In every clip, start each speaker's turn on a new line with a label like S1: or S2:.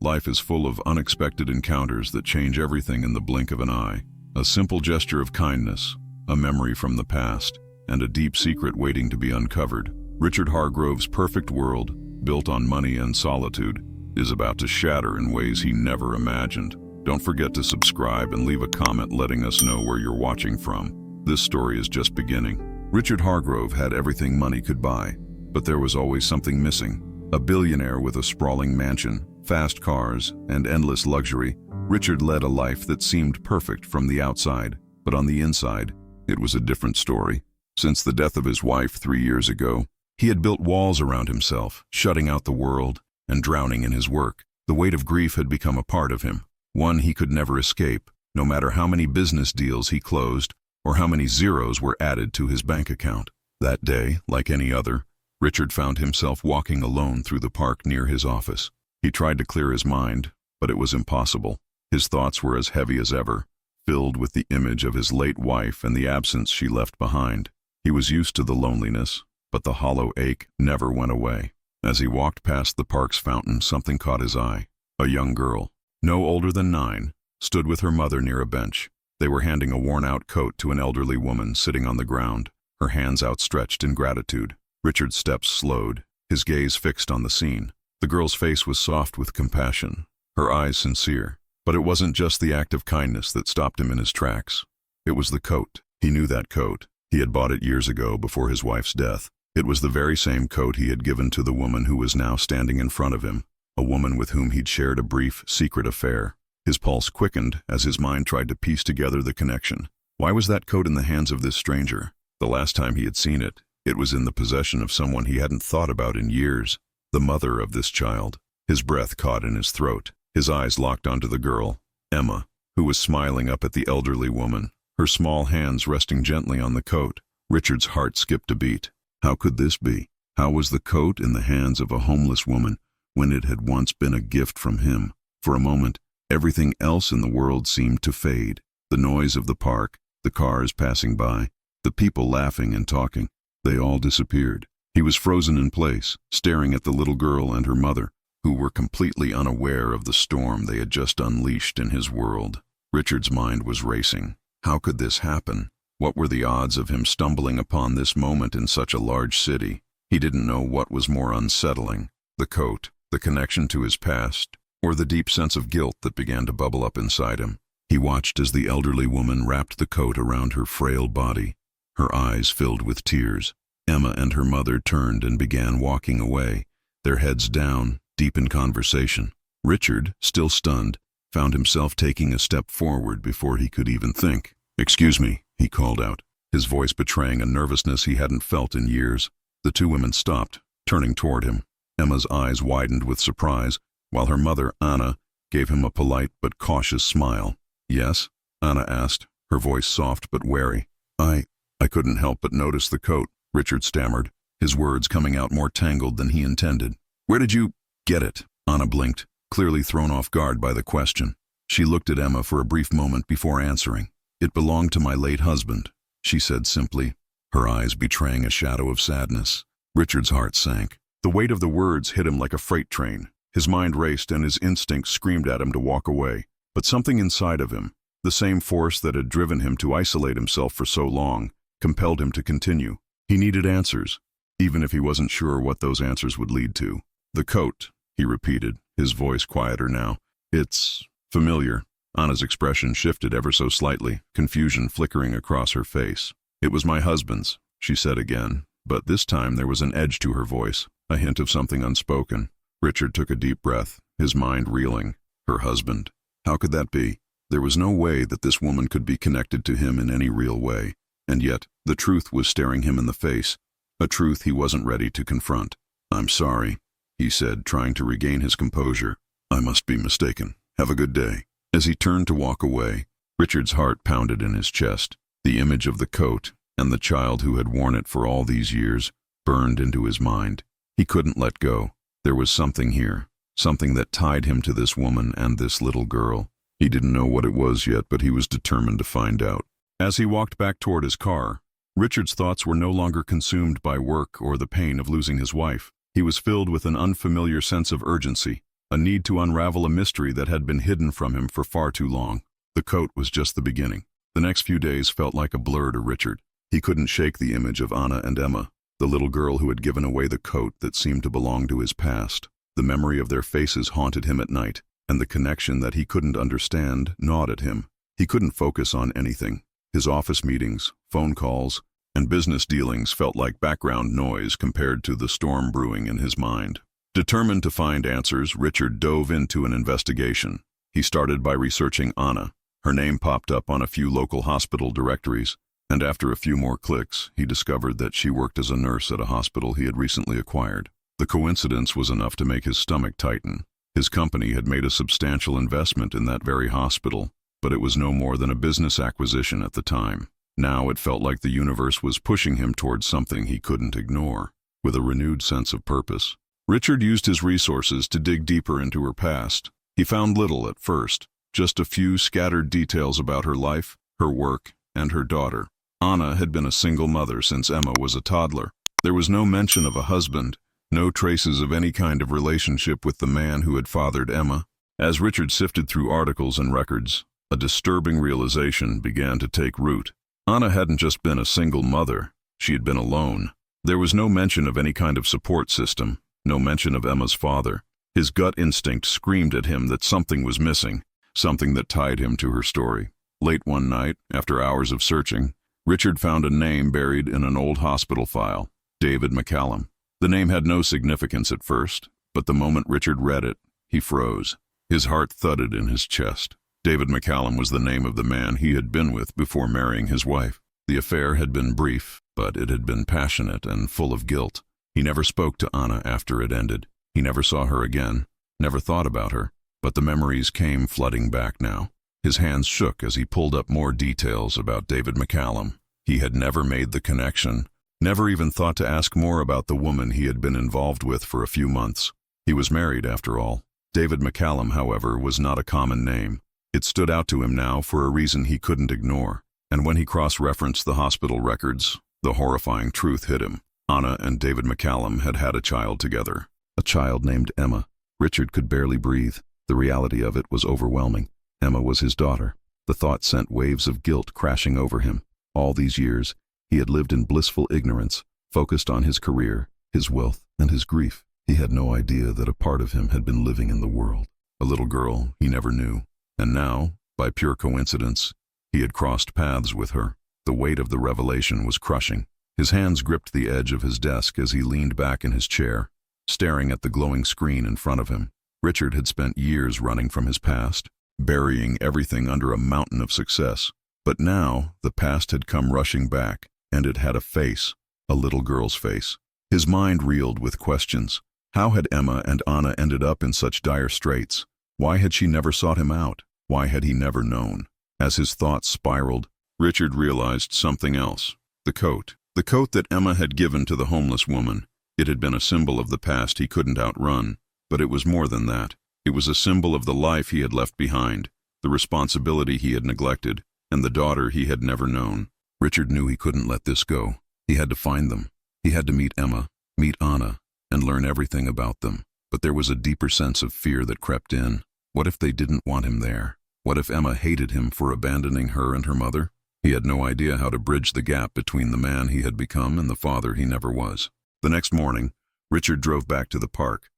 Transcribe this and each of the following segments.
S1: life is full of unexpected encounters that change everything in the blink of an eye. A simple gesture of kindness, a memory from the past, and a deep secret waiting to be uncovered. Richard Hargrove's perfect world, built on money and solitude, is about to shatter in ways he never imagined. Don't forget to subscribe and leave a comment letting us know where you're watching from. This story is just beginning. Richard Hargrove had everything money could buy, but there was always something missing. A billionaire with a sprawling mansion, fast cars, and endless luxury, Richard led a life that seemed perfect from the outside, but on the inside, it was a different story. Since the death of his wife 3 years ago, he had built walls around himself, shutting out the world and drowning in his work. The weight of grief had become a part of him, one he could never escape, no matter how many business deals he closed or how many zeros were added to his bank account. That day, like any other, Richard found himself walking alone through the park near his office. He tried to clear his mind, but it was impossible. His thoughts were as heavy as ever, filled with the image of his late wife and the absence she left behind. He was used to the loneliness, but the hollow ache never went away. As he walked past the park's fountain, something caught his eye. A young girl, no older than 9, stood with her mother near a bench. They were handing a worn-out coat to an elderly woman sitting on the ground, her hands outstretched in gratitude. Richard's steps slowed, his gaze fixed on the scene. The girl's face was soft with compassion, her eyes sincere. But it wasn't just the act of kindness that stopped him in his tracks. It was the coat. He knew that coat. He had bought it years ago before his wife's death. It was the very same coat he had given to the woman who was now standing in front of him, a woman with whom he'd shared a brief, secret affair. His pulse quickened as his mind tried to piece together the connection. Why was that coat in the hands of this stranger? The last time he had seen it, it was in the possession of someone he hadn't thought about in years, the mother of this child. His breath caught in his throat. His eyes locked onto the girl, Emma, who was smiling up at the elderly woman, her small hands resting gently on the coat. Richard's heart skipped a beat. How could this be? How was the coat in the hands of a homeless woman when it had once been a gift from him? For a moment, everything else in the world seemed to fade. The noise of the park, the cars passing by, the people laughing and talking, they all disappeared. He was frozen in place, staring at the little girl and her mother, who were completely unaware of the storm they had just unleashed in his world. Richard's mind was racing. How could this happen? What were the odds of him stumbling upon this moment in such a large city? He didn't know what was more unsettling, the coat, the connection to his past, or the deep sense of guilt that began to bubble up inside him. He watched as the elderly woman wrapped the coat around her frail body, her eyes filled with tears. Emma and her mother turned and began walking away, their heads down, deep in conversation. Richard, still stunned, found himself taking a step forward before he could even think. "Excuse me," he called out, his voice betraying a nervousness he hadn't felt in years. The two women stopped, turning toward him. Emma's eyes widened with surprise, while her mother, Anna, gave him a polite but cautious smile. "Yes?" Anna asked, her voice soft but wary. I couldn't help but notice the coat," Richard stammered, his words coming out more tangled than he intended. "Where did you get it?" Anna blinked, clearly thrown off guard by the question. She looked at Emma for a brief moment before answering. "It belonged to my late husband," she said simply, her eyes betraying a shadow of sadness. Richard's heart sank. The weight of the words hit him like a freight train. His mind raced and his instincts screamed at him to walk away. But something inside of him, the same force that had driven him to isolate himself for so long, compelled him to continue. He needed answers, even if he wasn't sure what those answers would lead to. "The coat," he repeated, his voice quieter now. "It's familiar." Anna's expression shifted ever so slightly, confusion flickering across her face. "It was my husband's," she said again, but this time there was an edge to her voice, a hint of something unspoken. Richard took a deep breath, his mind reeling. Her husband. How could that be? There was no way that this woman could be connected to him in any real way. And yet, the truth was staring him in the face, a truth he wasn't ready to confront. "I'm sorry," he said, trying to regain his composure. "I must be mistaken. Have a good day." As he turned to walk away, Richard's heart pounded in his chest. The image of the coat, and the child who had worn it for all these years, burned into his mind. He couldn't let go. There was something here, something that tied him to this woman and this little girl. He didn't know what it was yet, but he was determined to find out. As he walked back toward his car, Richard's thoughts were no longer consumed by work or the pain of losing his wife. He was filled with an unfamiliar sense of urgency, a need to unravel a mystery that had been hidden from him for far too long. The coat was just the beginning. The next few days felt like a blur to Richard. He couldn't shake the image of Anna and Emma, the little girl who had given away the coat that seemed to belong to his past. The memory of their faces haunted him at night, and the connection that he couldn't understand gnawed at him. He couldn't focus on anything. His office meetings, phone calls, and business dealings felt like background noise compared to the storm brewing in his mind. Determined to find answers, Richard dove into an investigation. He started by researching Anna. Her name popped up on a few local hospital directories, and after a few more clicks, he discovered that she worked as a nurse at a hospital he had recently acquired. The coincidence was enough to make his stomach tighten. His company had made a substantial investment in that very hospital, but it was no more than a business acquisition at the time. Now it felt like the universe was pushing him towards something he couldn't ignore. With a renewed sense of purpose, Richard used his resources to dig deeper into her past. He found little at first, just a few scattered details about her life, her work, and her daughter. Anna had been a single mother since Emma was a toddler. There was no mention of a husband, no traces of any kind of relationship with the man who had fathered Emma. As Richard sifted through articles and records, a disturbing realization began to take root. Anna hadn't just been a single mother, she had been alone. There was no mention of any kind of support system, no mention of Emma's father. His gut instinct screamed at him that something was missing, something that tied him to her story. Late one night, after hours of searching, Richard found a name buried in an old hospital file, David McCallum. The name had no significance at first, but the moment Richard read it, he froze. His heart thudded in his chest. David McCallum was the name of the man he had been with before marrying his wife. The affair had been brief, but it had been passionate and full of guilt. He never spoke to Anna after it ended. He never saw her again, never thought about her, but the memories came flooding back now. His hands shook as he pulled up more details about David McCallum. He had never made the connection, never even thought to ask more about the woman he had been involved with for a few months. He was married, after all. David McCallum, however, was not a common name. It stood out to him now for a reason he couldn't ignore. And when he cross-referenced the hospital records, the horrifying truth hit him. Anna and David McCallum had had a child together, a child named Emma. Richard could barely breathe. The reality of it was overwhelming. Emma was his daughter. The thought sent waves of guilt crashing over him. All these years, he had lived in blissful ignorance, focused on his career, his wealth, and his grief. He had no idea that a part of him had been living in the world, a little girl he never knew. And now, by pure coincidence, he had crossed paths with her. The weight of the revelation was crushing. His hands gripped the edge of his desk as he leaned back in his chair, staring at the glowing screen in front of him. Richard had spent years running from his past, burying everything under a mountain of success. But now, the past had come rushing back, and it had a face, a little girl's face. His mind reeled with questions. How had Emma and Anna ended up in such dire straits? Why had she never sought him out? Why had he never known? As his thoughts spiraled, Richard realized something else. The coat. The coat that Emma had given to the homeless woman. It had been a symbol of the past he couldn't outrun, but it was more than that. It was a symbol of the life he had left behind, the responsibility he had neglected, and the daughter he had never known. Richard knew he couldn't let this go. He had to find them. He had to meet Emma, meet Anna, and learn everything about them. But there was a deeper sense of fear that crept in. What if they didn't want him there? What if Emma hated him for abandoning her and her mother? He had no idea how to bridge the gap between the man he had become and the father he never was. The next morning, Richard drove back to the park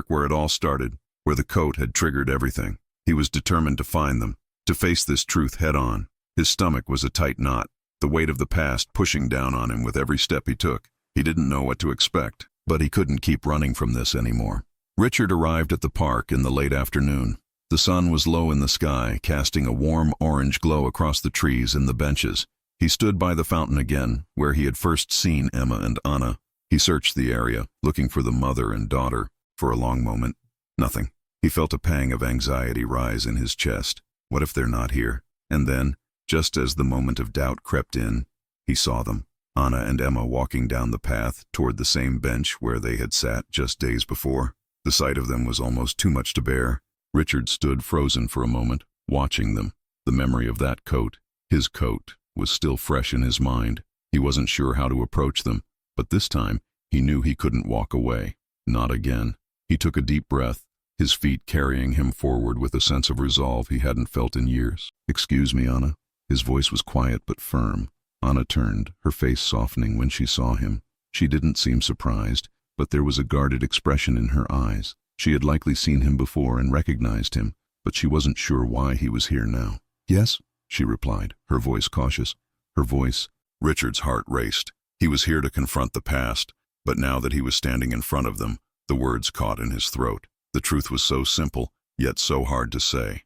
S1: where it all started, where the coat had triggered everything. He was determined to find them, to face this truth head-on. His stomach was a tight knot, the weight of the past pushing down on him with every step he took. He didn't know what to expect, but he couldn't keep running from this anymore. Richard arrived at the park in the late afternoon. The sun was low in the sky, casting a warm orange glow across the trees and the benches. He stood by the fountain again, where he had first seen Emma and Anna. He searched the area, looking for the mother and daughter. For a long moment, nothing. He felt a pang of anxiety rise in his chest. What if they're not here? And then, just as the moment of doubt crept in, he saw them. Anna and Emma walking down the path toward the same bench where they had sat just days before. The sight of them was almost too much to bear. Richard stood frozen for a moment, watching them. The memory of that coat, his coat, was still fresh in his mind. He wasn't sure how to approach them, but this time he knew he couldn't walk away. Not again. He took a deep breath, his feet carrying him forward with a sense of resolve he hadn't felt in years. "Excuse me, Anna." His voice was quiet but firm. Anna turned, her face softening when she saw him. She didn't seem surprised, but there was a guarded expression in her eyes. She had likely seen him before and recognized him, but she wasn't sure why he was here now. "Yes?" she replied, her voice cautious. Her voice. Richard's heart raced. He was here to confront the past, but now that he was standing in front of them, the words caught in his throat. The truth was so simple, yet so hard to say.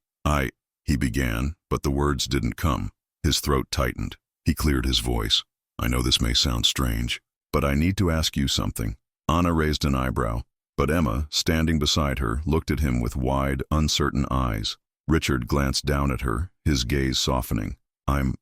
S1: He began, but the words didn't come. His throat tightened. He cleared his voice. "I know this may sound strange, but I need to ask you something." Anna raised an eyebrow, but Emma, standing beside her, looked at him with wide, uncertain eyes. Richard glanced down at her, his gaze softening. I'm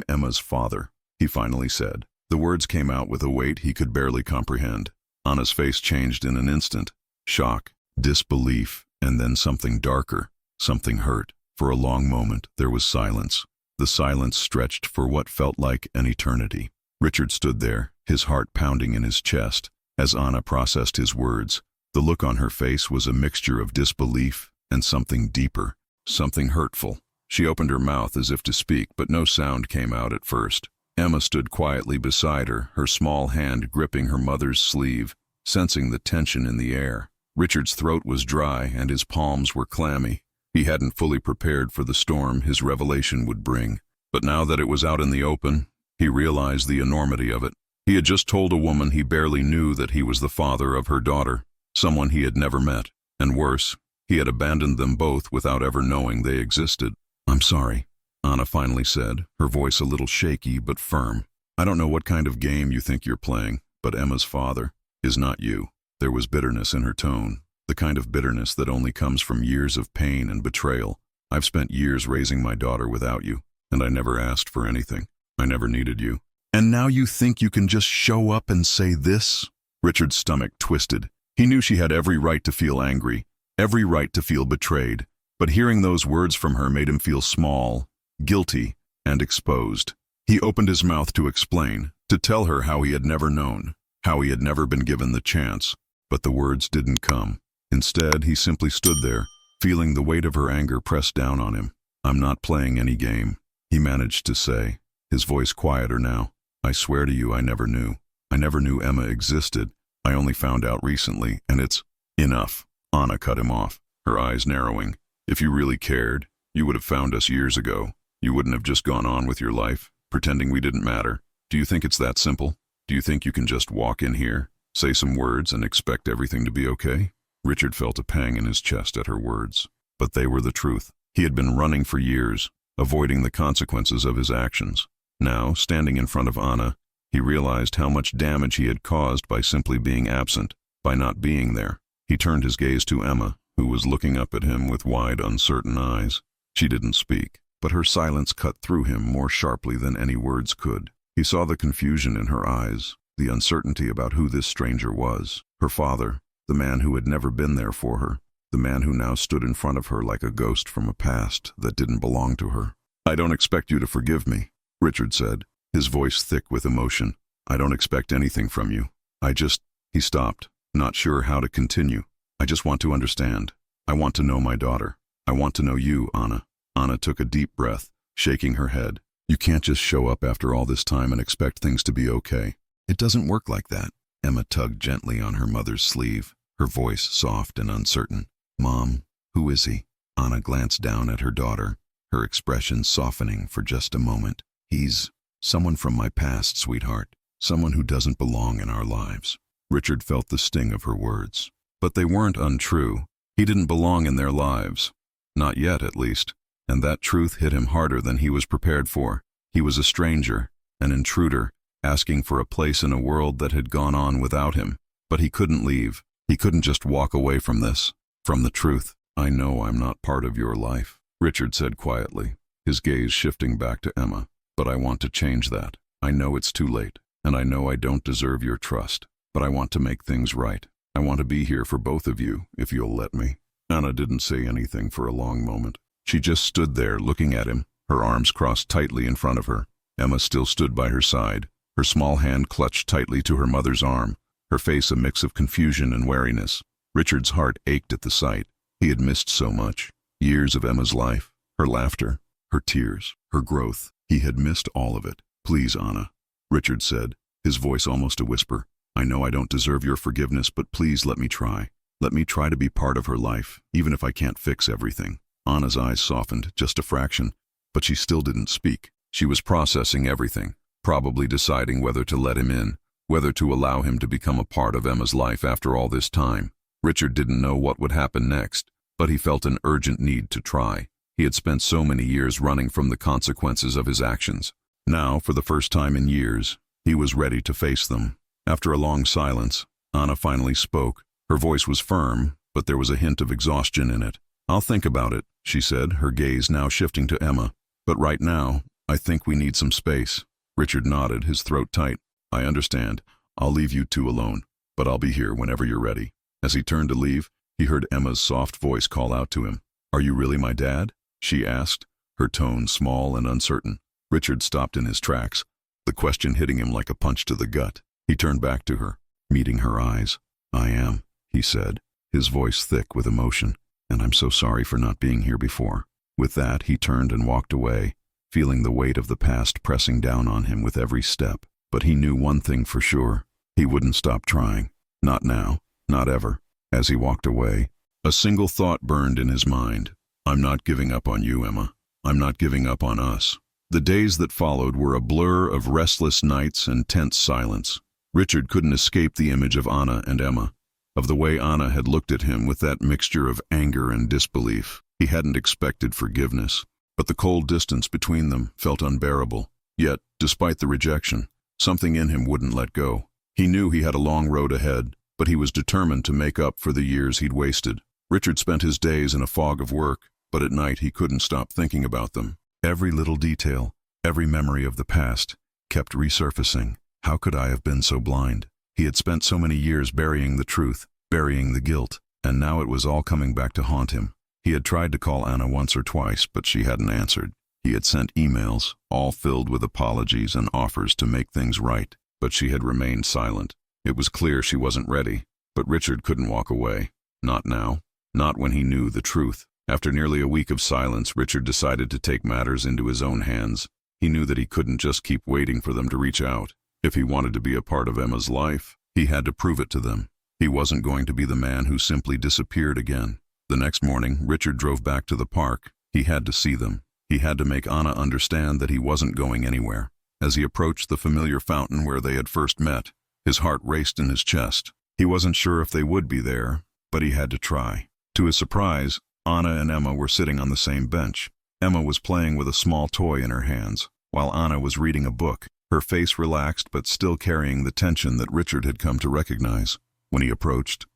S1: Emma's father," he finally said. The words came out with a weight he could barely comprehend. Anna's face changed in an instant. Shock, disbelief, and then something darker, something hurt. For a long moment, there was silence. The silence stretched for what felt like an eternity. Richard stood there, his heart pounding in his chest, as Anna processed his words. The look on her face was a mixture of disbelief and something deeper, something hurtful. She opened her mouth as if to speak, but no sound came out at first. Emma stood quietly beside her, her small hand gripping her mother's sleeve, sensing the tension in the air. Richard's throat was dry and his palms were clammy. He hadn't fully prepared for the storm his revelation would bring. But now that it was out in the open, he realized the enormity of it. He had just told a woman he barely knew that he was the father of her daughter, someone he had never met. And worse, he had abandoned them both without ever knowing they existed. "I'm sorry," Anna finally said, her voice a little shaky but firm. "I don't know what kind of game you think you're playing, but Emma's father is not you." There was bitterness in her tone, the kind of bitterness that only comes from years of pain and betrayal. "I've spent years raising my daughter without you, and I never asked for anything. I never needed you. And now you think you can just show up and say this?" Richard's stomach twisted. He knew she had every right to feel angry, every right to feel betrayed, but hearing those words from her made him feel small, guilty, and exposed. He opened his mouth to explain, to tell her how he had never known, how he had never been given the chance, but the words didn't come. Instead, he simply stood there, feeling the weight of her anger press down on him. "I'm not playing any game," he managed to say, his voice quieter now. "I swear to you I never knew. I never knew Emma existed. I only found out recently, and it's..." "Enough," Anna cut him off, her eyes narrowing. "If you really cared, you would have found us years ago. You wouldn't have just gone on with your life, pretending we didn't matter. Do you think it's that simple? Do you think you can just walk in here, say some words, and expect everything to be okay?" Richard felt a pang in his chest at her words. But they were the truth. He had been running for years, avoiding the consequences of his actions. Now, standing in front of Anna, he realized how much damage he had caused by simply being absent, by not being there. He turned his gaze to Emma, who was looking up at him with wide, uncertain eyes. She didn't speak, but her silence cut through him more sharply than any words could. He saw the confusion in her eyes, the uncertainty about who this stranger was. Her father, the man who had never been there for her, the man who now stood in front of her like a ghost from a past that didn't belong to her. "I don't expect you to forgive me," Richard said, his voice thick with emotion. "I don't expect anything from you. He stopped, not sure how to continue. "I just want to understand. I want to know my daughter. I want to know you, Anna." Anna took a deep breath, shaking her head. "You can't just show up after all this time and expect things to be okay. It doesn't work like that." Emma tugged gently on her mother's sleeve, her voice soft and uncertain. "Mom, who is he?" Anna glanced down at her daughter, her expression softening for just a moment. "He's someone from my past, sweetheart. Someone who doesn't belong in our lives." Richard felt the sting of her words. But they weren't untrue. He didn't belong in their lives. Not yet, at least. And that truth hit him harder than he was prepared for. He was a stranger, an intruder, asking for a place in a world that had gone on without him. But he couldn't leave. He couldn't just walk away from this, from the truth. "I know I'm not part of your life," Richard said quietly, his gaze shifting back to Emma. "But I want to change that. I know it's too late, and I know I don't deserve your trust. But I want to make things right. I want to be here for both of you, if you'll let me." Anna didn't say anything for a long moment. She just stood there looking at him, her arms crossed tightly in front of her. Emma still stood by her side, her small hand clutched tightly to her mother's arm, her face a mix of confusion and wariness. Richard's heart ached at the sight. He had missed so much. Years of Emma's life, her laughter, her tears, her growth. He had missed all of it. Please, Anna, Richard said, his voice almost a whisper. I know I don't deserve your forgiveness, but please let me try. Let me try to be part of her life, even if I can't fix everything. Anna's eyes softened, just a fraction, but she still didn't speak. She was processing everything, probably deciding whether to let him in, whether to allow him to become a part of Emma's life after all this time. Richard didn't know what would happen next, but he felt an urgent need to try. He had spent so many years running from the consequences of his actions. Now, for the first time in years, he was ready to face them. After a long silence, Anna finally spoke. Her voice was firm, but there was a hint of exhaustion in it. I'll think about it, she said, her gaze now shifting to Emma. But right now, I think we need some space. Richard nodded, his throat tight. I understand. I'll leave you two alone, but I'll be here whenever you're ready. As he turned to leave, he heard Emma's soft voice call out to him. Are you really my dad? She asked, her tone small and uncertain. Richard stopped in his tracks, the question hitting him like a punch to the gut. He turned back to her, meeting her eyes. I am, he said, his voice thick with emotion, and I'm so sorry for not being here before. With that, he turned and walked away, feeling the weight of the past pressing down on him with every step. But he knew one thing for sure. He wouldn't stop trying. Not now, not ever. As he walked away, a single thought burned in his mind. I'm not giving up on you, Emma. I'm not giving up on us. The days that followed were a blur of restless nights and tense silence. Richard couldn't escape the image of Anna and Emma, of the way Anna had looked at him with that mixture of anger and disbelief. He hadn't expected forgiveness, but the cold distance between them felt unbearable. Yet, despite the rejection, something in him wouldn't let go. He knew he had a long road ahead, but he was determined to make up for the years he'd wasted. Richard spent his days in a fog of work, but at night he couldn't stop thinking about them. Every little detail, every memory of the past, kept resurfacing. How could I have been so blind? He had spent so many years burying the truth, burying the guilt, and now it was all coming back to haunt him. He had tried to call Anna once or twice, but she hadn't answered. He had sent emails, all filled with apologies and offers to make things right, but she had remained silent. It was clear she wasn't ready, but Richard couldn't walk away. Not now. Not when he knew the truth. After nearly a week of silence, Richard decided to take matters into his own hands. He knew that he couldn't just keep waiting for them to reach out. If he wanted to be a part of Emma's life, he had to prove it to them. He wasn't going to be the man who simply disappeared again. The next morning, Richard drove back to the park. He had to see them. He had to make Anna understand that he wasn't going anywhere. As he approached the familiar fountain where they had first met, his heart raced in his chest. He wasn't sure if they would be there, but he had to try. To his surprise, Anna and Emma were sitting on the same bench. Emma was playing with a small toy in her hands, while Anna was reading a book, her face relaxed but still carrying the tension that Richard had come to recognize. When he approached,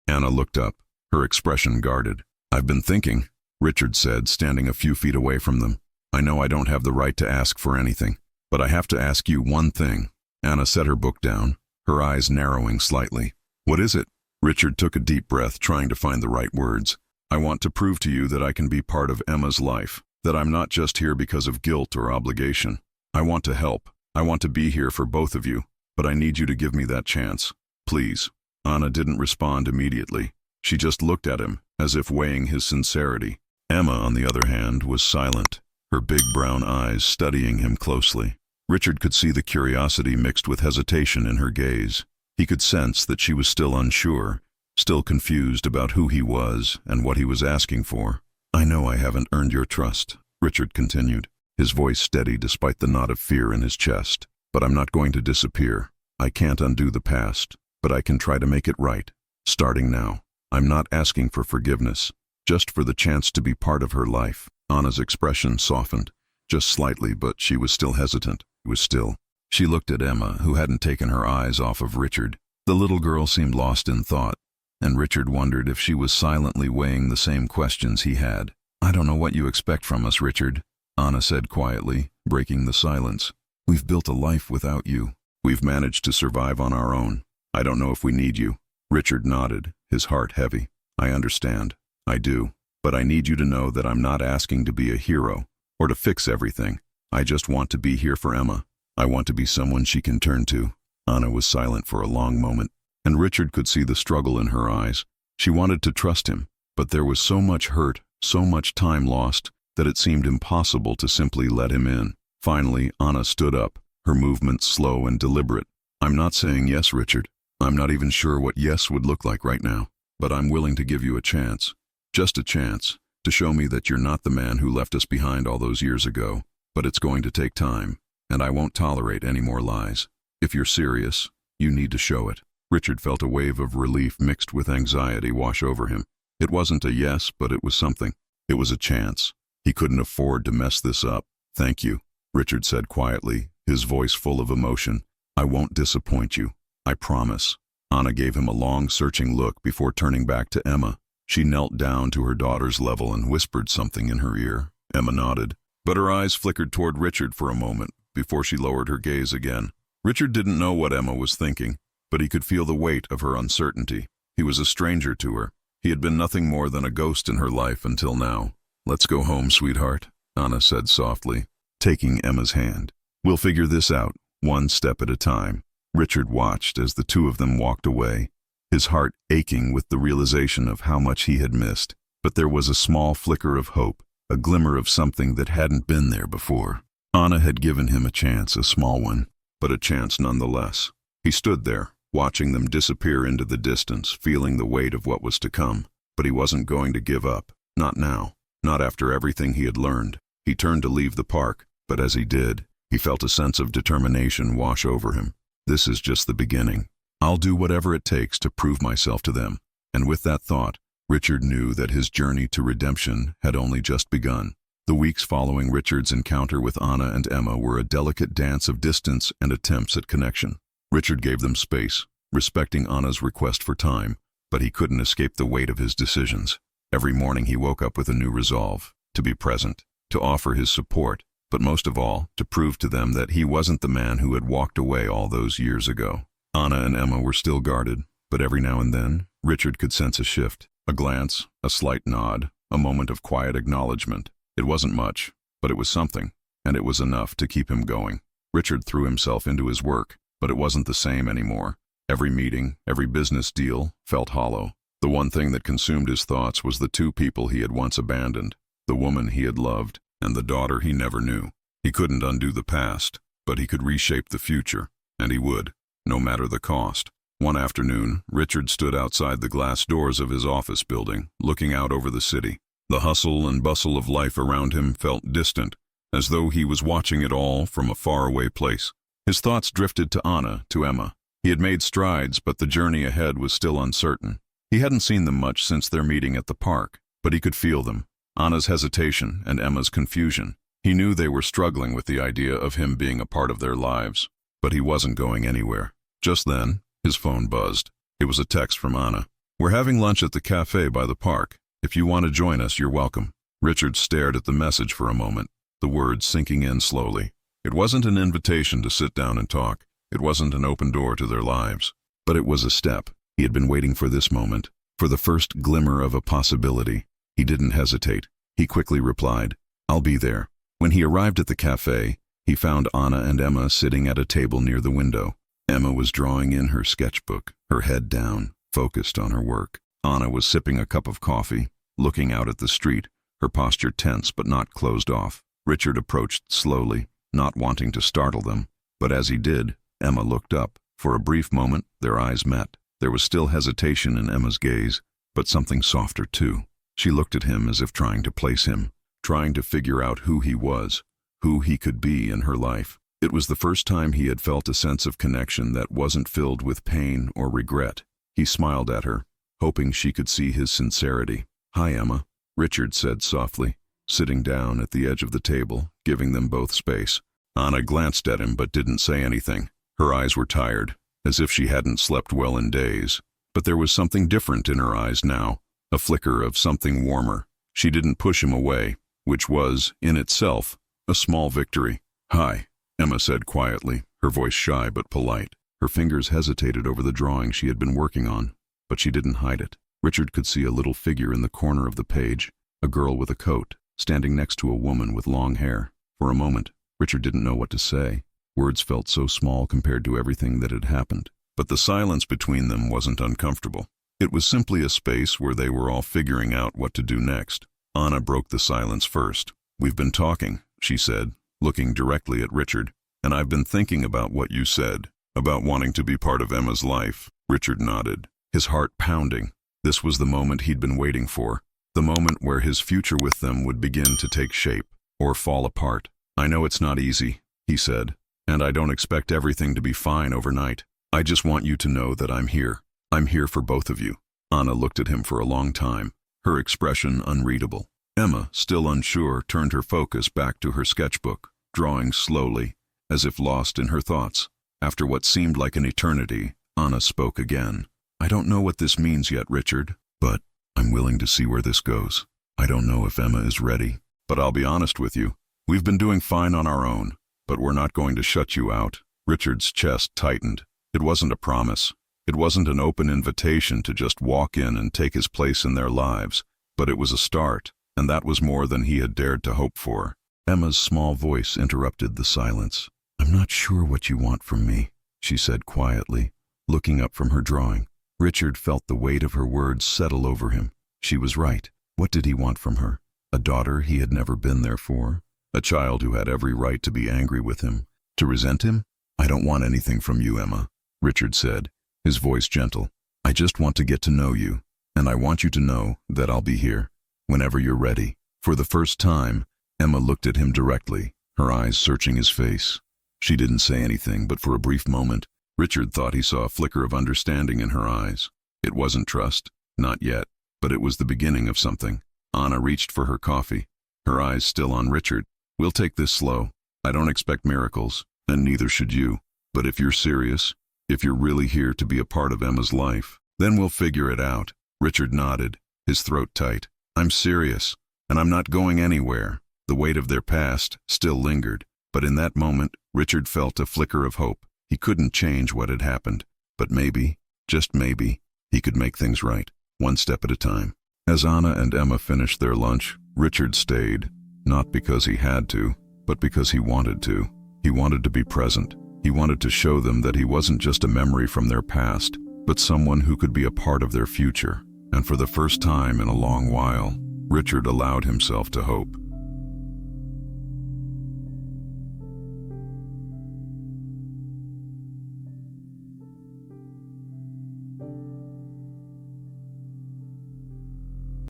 S1: Anna looked up, her expression guarded. I've been thinking, Richard said, standing a few feet away from them. I know I don't have the right to ask for anything, but I have to ask you one thing. Anna set her book down, her eyes narrowing slightly. What is it? Richard took a deep breath, trying to find the right words. I want to prove to you that I can be part of Emma's life, that I'm not just here because of guilt or obligation. I want to help. I want to be here for both of you, but I need you to give me that chance. Please. Anna didn't respond immediately. She just looked at him, as if weighing his sincerity. Emma, on the other hand, was silent, her big brown eyes studying him closely. Richard could see the curiosity mixed with hesitation in her gaze. He could sense that she was still unsure, still confused about who he was and what he was asking for. I know I haven't earned your trust, Richard continued, his voice steady despite the knot of fear in his chest. But I'm not going to disappear. I can't undo the past, but I can try to make it right, starting now. I'm not asking for forgiveness, just for the chance to be part of her life. Anna's expression softened, just slightly, but she was still hesitant. It was still. She looked at Emma, who hadn't taken her eyes off of Richard. The little girl seemed lost in thought, and Richard wondered if she was silently weighing the same questions he had. I don't know what you expect from us, Richard, Anna said quietly, breaking the silence. We've built a life without you. We've managed to survive on our own. I don't know if we need you. Richard nodded, his heart heavy. I understand. I do. But I need you to know that I'm not asking to be a hero or to fix everything. I just want to be here for Emma. I want to be someone she can turn to. Anna was silent for a long moment, and Richard could see the struggle in her eyes. She wanted to trust him, But there was so much hurt, so much time lost, that it seemed impossible to simply let him in. Finally, Anna stood up, her movements slow and deliberate. "I'm not saying yes, Richard. I'm not even sure what yes would look like right now. But I'm willing to give you a chance. Just a chance, to show me that you're not the man who left us behind all those years ago. But it's going to take time, and I won't tolerate any more lies. If you're serious, you need to show it." Richard felt a wave of relief mixed with anxiety wash over him. It wasn't a yes, but it was something. It was a chance. He couldn't afford to mess this up. "Thank you," Richard said quietly, his voice full of emotion. "I won't disappoint you. I promise." Anna gave him a long, searching look before turning back to Emma. She knelt down to her daughter's level and whispered something in her ear. Emma nodded, but her eyes flickered toward Richard for a moment before she lowered her gaze again. Richard didn't know what Emma was thinking, but he could feel the weight of her uncertainty. He was a stranger to her. He had been nothing more than a ghost in her life until now. "Let's go home, sweetheart," Anna said softly, taking Emma's hand. "We'll figure this out, one step at a time." Richard watched as the two of them walked away, his heart aching with the realization of how much he had missed. But there was a small flicker of hope, a glimmer of something that hadn't been there before. Anna had given him a chance, a small one, but a chance nonetheless. He stood there, watching them disappear into the distance, feeling the weight of what was to come. But he wasn't going to give up, not now, not after everything he had learned. He turned to leave the park, but as he did, he felt a sense of determination wash over him. "This is just the beginning. I'll do whatever it takes to prove myself to them." And with that thought, Richard knew that his journey to redemption had only just begun. The weeks following Richard's encounter with Anna and Emma were a delicate dance of distance and attempts at connection. Richard gave them space, respecting Anna's request for time, but he couldn't escape the weight of his decisions. Every morning he woke up with a new resolve, to be present, to offer his support, but most of all, to prove to them that he wasn't the man who had walked away all those years ago. Anna and Emma were still guarded, but every now and then, Richard could sense a shift, a glance, a slight nod, a moment of quiet acknowledgement. It wasn't much, but it was something, and it was enough to keep him going. Richard threw himself into his work, but it wasn't the same anymore. Every meeting, every business deal felt hollow. The one thing that consumed his thoughts was the two people he had once abandoned, the woman he had loved, and the daughter he never knew. He couldn't undo the past, but he could reshape the future, and he would, no matter the cost. One afternoon, Richard stood outside the glass doors of his office building, looking out over the city. The hustle and bustle of life around him felt distant, as though he was watching it all from a faraway place. His thoughts drifted to Anna, to Emma. He had made strides, but the journey ahead was still uncertain. He hadn't seen them much since their meeting at the park, but he could feel them, Anna's hesitation and Emma's confusion. He knew they were struggling with the idea of him being a part of their lives, but he wasn't going anywhere. Just then, his phone buzzed. It was a text from Anna. "We're having lunch at the cafe by the park. If you want to join us, you're welcome." Richard stared at the message for a moment, the words sinking in slowly. It wasn't an invitation to sit down and talk. It wasn't an open door to their lives. But it was a step. He had been waiting for this moment, for the first glimmer of a possibility. He didn't hesitate. He quickly replied, "I'll be there." When he arrived at the cafe, he found Anna and Emma sitting at a table near the window. Emma was drawing in her sketchbook, her head down, focused on her work. Anna was sipping a cup of coffee, looking out at the street, her posture tense but not closed off. Richard approached slowly, not wanting to startle them, but as he did, Emma looked up. For a brief moment, their eyes met. There was still hesitation in Emma's gaze, but something softer too. She looked at him as if trying to place him, trying to figure out who he was, who he could be in her life. It was the first time he had felt a sense of connection that wasn't filled with pain or regret. He smiled at her, hoping she could see his sincerity. "Hi, Emma," Richard said softly, sitting down at the edge of the table, giving them both space. Anna glanced at him but didn't say anything. Her eyes were tired, as if she hadn't slept well in days. But there was something different in her eyes now, a flicker of something warmer. She didn't push him away, which was, in itself, a small victory. "Hi," Emma said quietly, her voice shy but polite. Her fingers hesitated over the drawing she had been working on, but she didn't hide it. Richard could see a little figure in the corner of the page, a girl with a coat, standing next to a woman with long hair. For a moment, Richard didn't know what to say. Words felt so small compared to everything that had happened. But the silence between them wasn't uncomfortable. It was simply a space where they were all figuring out what to do next. Anna broke the silence first. "We've been talking," she said, looking directly at Richard, "and I've been thinking about what you said, about wanting to be part of Emma's life." Richard nodded, his heart pounding. This was the moment he'd been waiting for, the moment where his future with them would begin to take shape, or fall apart. "I know it's not easy," he said, "and I don't expect everything to be fine overnight. I just want you to know that I'm here. I'm here for both of you." Anna looked at him for a long time, her expression unreadable. Emma, still unsure, turned her focus back to her sketchbook, drawing slowly, as if lost in her thoughts. After what seemed like an eternity, Anna spoke again. "I don't know what this means yet, Richard, but I'm willing to see where this goes. I don't know if Emma is ready, but I'll be honest with you. We've been doing fine on our own, but we're not going to shut you out." Richard's chest tightened. It wasn't a promise. It wasn't an open invitation to just walk in and take his place in their lives, but it was a start, and that was more than he had dared to hope for. Emma's small voice interrupted the silence. "I'm not sure what you want from me," she said quietly, looking up from her drawing. Richard felt the weight of her words settle over him. She was right. What did he want from her? A daughter he had never been there for? A child who had every right to be angry with him, to resent him? "I don't want anything from you, Emma," Richard said, his voice gentle. "I just want to get to know you, and I want you to know that I'll be here, whenever you're ready." For the first time, Emma looked at him directly, her eyes searching his face. She didn't say anything, but for a brief moment, Richard thought he saw a flicker of understanding in her eyes. It wasn't trust, not yet, but it was the beginning of something. Anna reached for her coffee, her eyes still on Richard. "We'll take this slow. I don't expect miracles, and neither should you. But if you're serious, if you're really here to be a part of Emma's life, then we'll figure it out." Richard nodded, his throat tight. "I'm serious, and I'm not going anywhere." The weight of their past still lingered, but in that moment, Richard felt a flicker of hope. He couldn't change what had happened, but maybe, just maybe, he could make things right, one step at a time. As Anna and Emma finished their lunch, Richard stayed, not because he had to, but because he wanted to. He wanted to be present. He wanted to show them that he wasn't just a memory from their past, but someone who could be a part of their future. And for the first time in a long while, Richard allowed himself to hope.